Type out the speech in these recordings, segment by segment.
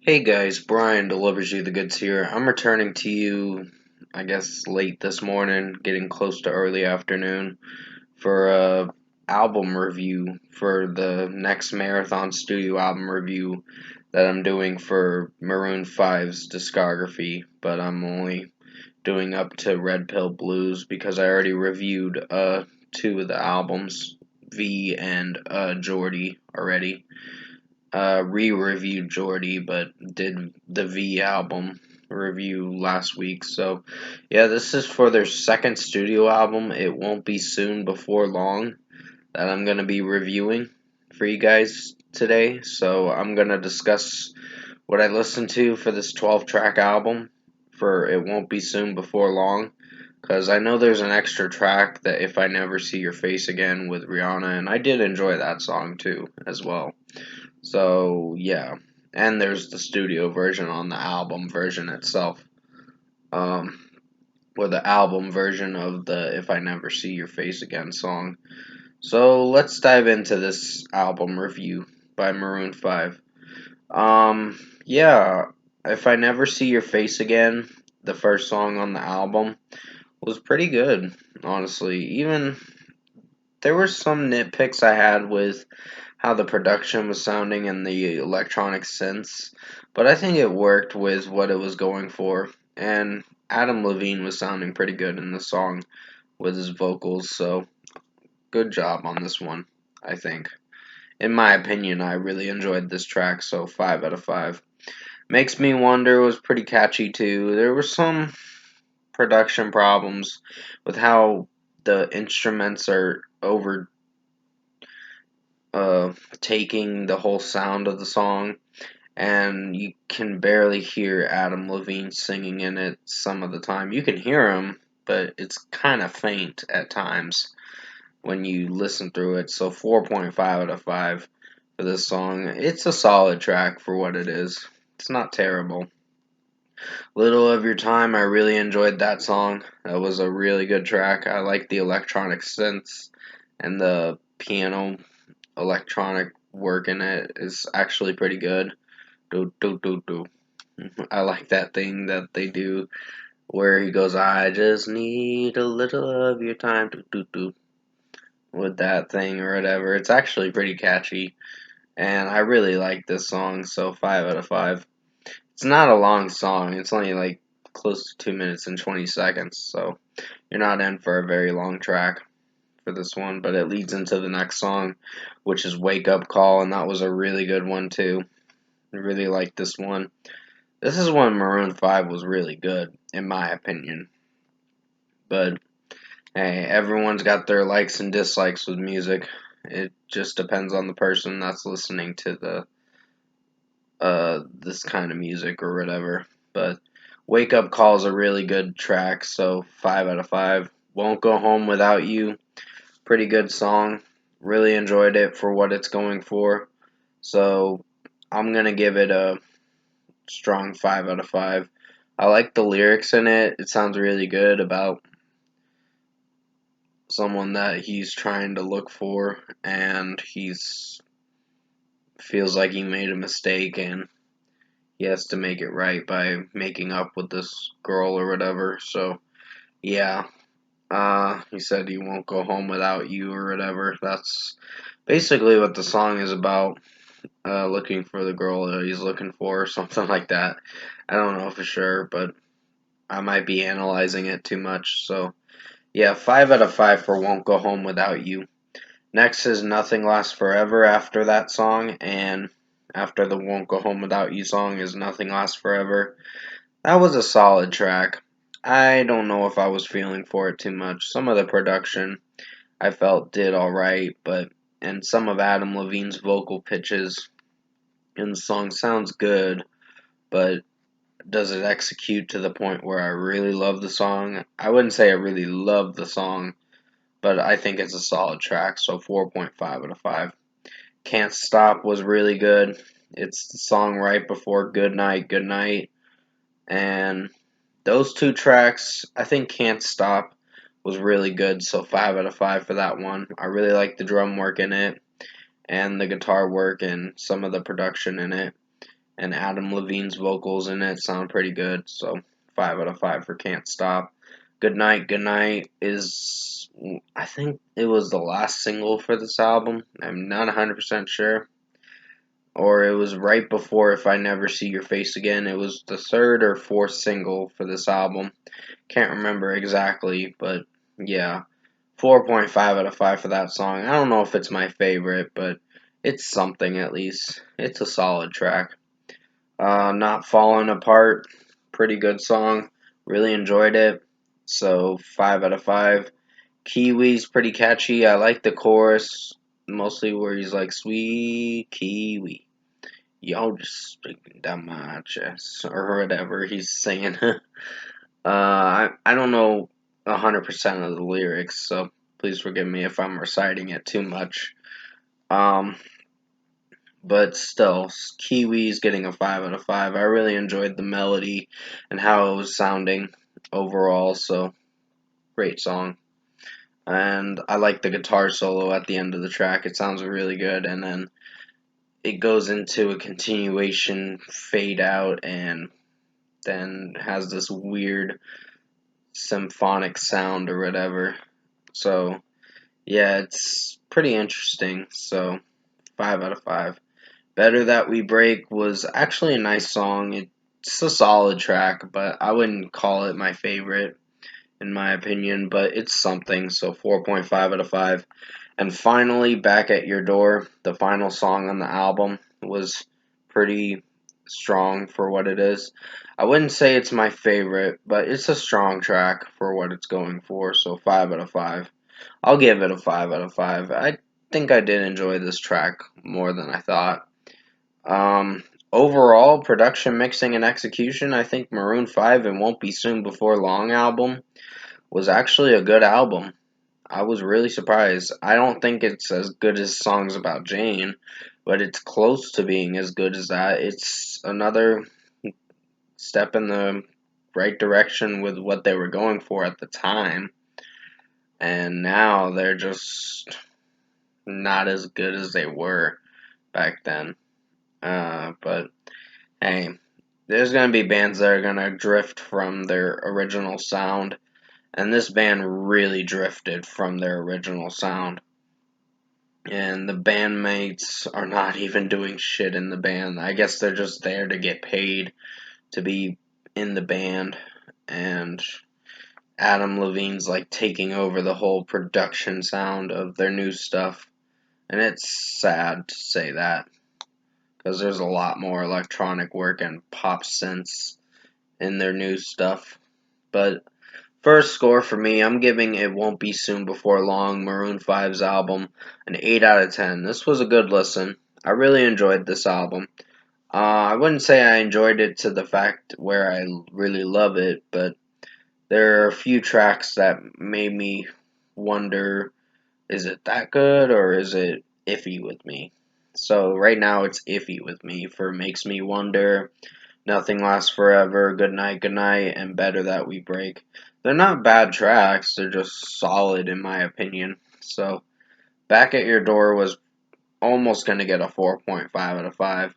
Hey guys, Brian delivers you the goods here. I'm returning to you, I guess, late this morning, getting close to early afternoon, for a album review for the next Marathon Studio album review that I'm doing for Maroon 5's discography, but I'm only doing up to Red Pill Blues because I already reviewed two of the albums, V and Jordy, already re-reviewed Jordy, but did the V album review last week. So, yeah, this is for their second studio album. It won't be soon before long that I'm going to be reviewing for you guys today. So, I'm going to discuss what I listened to for this 12-track album for It Won't Be Soon Before Long. Because I know there's an extra track that If I Never See Your Face Again with Rihanna, and I did enjoy that song too, as well. So, yeah. And there's the studio version on the album version itself. Um, or the album version of the If I Never See Your Face Again song. So, let's dive into this album review by Maroon 5. Yeah. If I Never See Your Face Again, the first song on the album, was pretty good, honestly. Even there were some nitpicks I had with how the production was sounding and the electronic synths, but I think it worked with what it was going for. And Adam Levine was sounding pretty good in the song with his vocals, so good job on this one, I think. In my opinion, I really enjoyed this track, so 5 out of 5. Makes Me Wonder was pretty catchy too. There were some production problems with how the instruments are over taking the whole sound of the song, and you can barely hear Adam Levine singing in it some of the time. You can hear him, but it's kind of faint at times when you listen through it. So 4.5 out of 5 for this song. It's a solid track for what it is. It's not terrible. Little of Your Time, I really enjoyed that song. That was a really good track. I like the electronic synths and the piano electronic work in it is actually pretty good. Do do do do. I like that thing that they do where he goes, "I just need a little of your time," do do do, with that thing or whatever. It's actually pretty catchy, and I really like this song. So 5 out of 5. It's not a long song. It's only like close to 2 minutes and 20 seconds. So you're not in for a very long track for this one, but it leads into the next song, which is Wake Up Call, and that was a really good one too. I really like this one. This is when Maroon 5 was really good, in my opinion. But hey, everyone's got their likes and dislikes with music. It just depends on the person that's listening to the this kind of music or whatever. But Wake Up Call is a really good track, so 5 out of 5. Won't Go Home Without You, pretty good song. Really enjoyed it for what it's going for. So I'm gonna give it a strong 5 out of 5. I like the lyrics in it. It sounds really good about someone that he's trying to look for, and he's feels like he made a mistake and he has to make it right by making up with this girl or whatever. So yeah, he said he won't go home without you or whatever. That's basically what the song is about. Looking for the girl that he's looking for, or something like that. I don't know for sure, but I might be analyzing it too much. So yeah, 5 out of 5 for Won't Go Home Without You. Next is Nothing Lasts Forever after that song, and after the Won't Go Home Without You song is Nothing Lasts Forever. That was a solid track. I don't know if I was feeling for it too much. Some of the production I felt did alright, but and some of Adam Levine's vocal pitches in the song sounds good, but does it execute to the point where I really love the song? I wouldn't say I really love the song, but I think it's a solid track, so 4.5 out of 5. Can't Stop was really good. It's the song right before Good Night, Good Night. And those two tracks, I think Can't Stop was really good, so 5 out of 5 for that one. I really like the drum work in it and the guitar work and some of the production in it. and Adam Levine's vocals in it sound pretty good. So 5 out of 5 for Can't Stop. Good Night is, I think it was the last single for this album. I'm not 100% sure. Or it was right before If I Never See Your Face Again. It was the third or fourth single for this album. Can't remember exactly, but yeah. 4.5 out of 5 for that song. I don't know if it's my favorite, but it's something at least. It's a solid track. Not Falling Apart, pretty good song. Really enjoyed it. So 5 out of 5. Kiwi's pretty catchy. I like the chorus, mostly where he's like, "Sweet Kiwi, y'all just speaking down my chest," or whatever he's singing. I don't know 100% of the lyrics, so please forgive me if I'm reciting it too much. Um, but still, Kiwi's getting a 5 out of 5. I really enjoyed the melody and how it was sounding overall, so great song. And I like the guitar solo at the end of the track. It sounds really good, and then it goes into a continuation fade out and then has this weird symphonic sound or whatever. So, yeah, it's pretty interesting. So, 5 out of 5. Better That We Break was actually a nice song. It's a solid track, but I wouldn't call it my favorite, in my opinion, but it's something. So, 4.5 out of 5. And finally, Back at Your Door, the final song on the album, was pretty strong for what it is. I wouldn't say it's my favorite, but it's a strong track for what it's going for, so 5 out of 5. I'll give it a 5 out of 5. I think I did enjoy this track more than I thought. Overall, production, mixing, and execution, I think Maroon 5 and Won't Be Soon Before Long album was actually a good album. I was really surprised. I don't think it's as good as songs about Jane, but it's close to being as good as that. It's another step in the right direction with what they were going for at the time. And now they're just not as good as they were back then. But hey, there's going to be bands that are going to drift from their original sound. And this band really drifted from their original sound. And the bandmates are not even doing shit in the band. I guess they're just there to get paid to be in the band. And Adam Levine's like taking over the whole production sound of their new stuff. And it's sad to say that, because there's a lot more electronic work and pop synths in their new stuff. But first score for me, I'm giving It Won't Be Soon Before Long, Maroon 5's album, an 8 out of 10. This was a good listen. I really enjoyed this album. I wouldn't say I enjoyed it to the fact where I really love it, but there are a few tracks that made me wonder, is it that good or is it iffy with me? So right now it's iffy with me for Makes Me Wonder, Nothing Lasts Forever, Good Night, and Better That We Break. They're not bad tracks, they're just solid in my opinion. So Back at Your Door was almost going to get a 4.5 out of 5,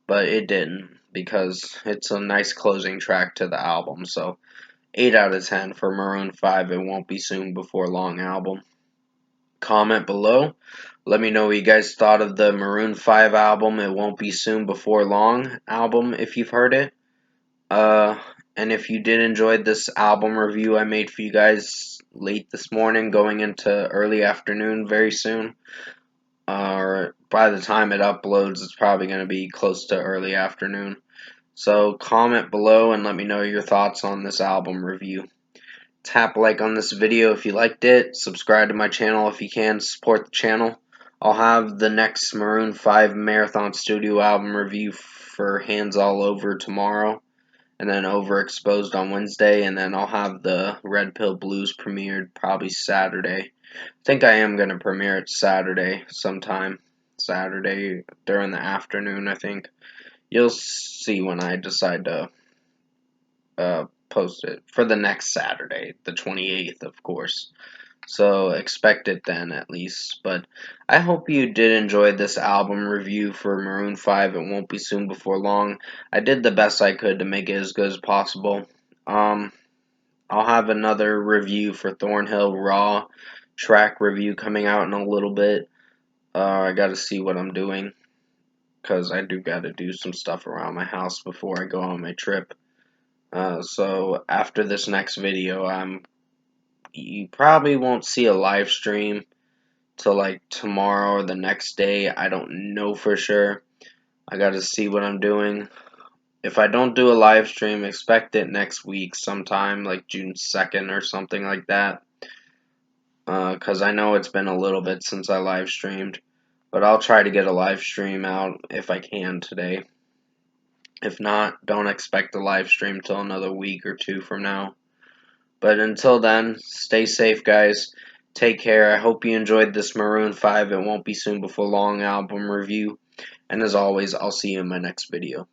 but it didn't because it's a nice closing track to the album. So 8 out of 10 for Maroon 5, It Won't Be Soon Before Long album. Comment below. Let me know what you guys thought of the Maroon 5 album, It Won't Be Soon Before Long album, if you've heard it. And if you did enjoy this album review I made for you guys late this morning, going into early afternoon very soon, or by the time it uploads, it's probably going to be close to early afternoon. So comment below and let me know your thoughts on this album review. Tap like on this video if you liked it. Subscribe to my channel if you can. Support the channel. I'll have the next Maroon 5 Marathon Studio album review for Hands All Over tomorrow, and then Overexposed on Wednesday, and then I'll have the Red Pill Blues premiered probably Saturday. I think I am going to premiere it Saturday sometime. Saturday during the afternoon, I think. You'll see when I decide to post it for the next Saturday, the 28th, of course. So expect it then, at least. But I hope you did enjoy this album review for Maroon 5. It won't be soon before long. I did the best I could to make it as good as possible. Um, I'll have another review for Thornhill Raw track review coming out in a little bit. I gotta see what I'm doing, because I do gotta do some stuff around my house before I go on my trip. So after this next video, you probably won't see a live stream till like tomorrow or the next day. I don't know for sure. I gotta see what I'm doing. If I don't do a live stream, expect it next week sometime, like June 2nd or something like that. Because I know it's been a little bit since I live streamed. But I'll try to get a live stream out if I can today. If not, don't expect a live stream till another week or two from now. But until then, stay safe, guys. Take care. I hope you enjoyed this Maroon 5. It won't be soon before long album review. And as always, I'll see you in my next video.